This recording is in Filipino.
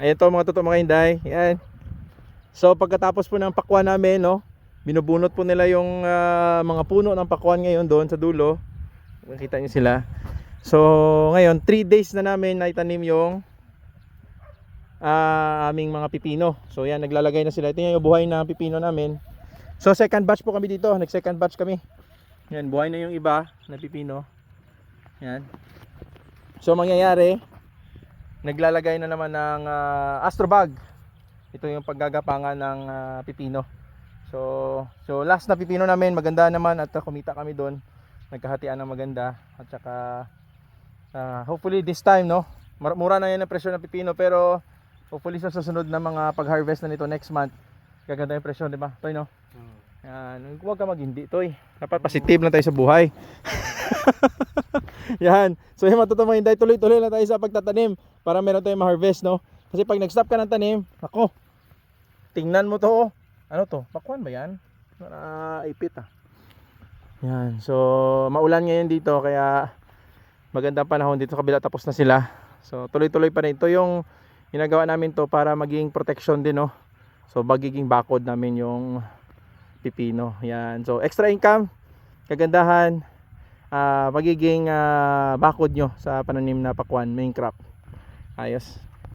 Ayan to mga totoo mga hinday. Yan. So pagkatapos po ng pakwan namin, no, binubunot po nila yung mga puno ng pakwan ngayon doon sa dulo. Makita niyo sila. So ngayon 3 days na namin naitanim yung aming mga pipino. So yan, naglalagay na sila. Ito yung buhay na pipino namin. So second batch po kami dito. Nag second batch kami. Yan, buhay na yung iba na pipino. Yan. So mangyayari, naglalagay na naman ng astrobag. Ito yung paggagapangan ng pipino. So last na pipino namin, maganda naman at kumita kami doon. Nagkahatian ng maganda at saka hopefully this time, no, mura na yan ang presyo ng pipino, pero hopefully sa susunod na mga pag-harvest na nito next month, gaganda yung presyo, di ba? Toy, no? Yan, huwag ka mag-hindi, Toy. Dapat positive lang tayo sa buhay. Yan. So yung matutumang hinday, tuloy-tuloy lang tayo sa pagtatanim para meron tayong ma-harvest, no? Kasi pag nag-stop ka ng tanim, ako, tingnan mo to, oh. Ano to? Pakwan ba yan? Ipit Yan. So maulan ngayon dito, kaya magandang panahon dito sa kabila, tapos na sila. So tuloy-tuloy pa rin. Ito yung ginagawa namin to para maging protection din, no? So magiging bakod namin yung pipino. Yan. So extra income, kagandahan, magiging bakod nyo sa pananim na pakwan, main crop. Ayos.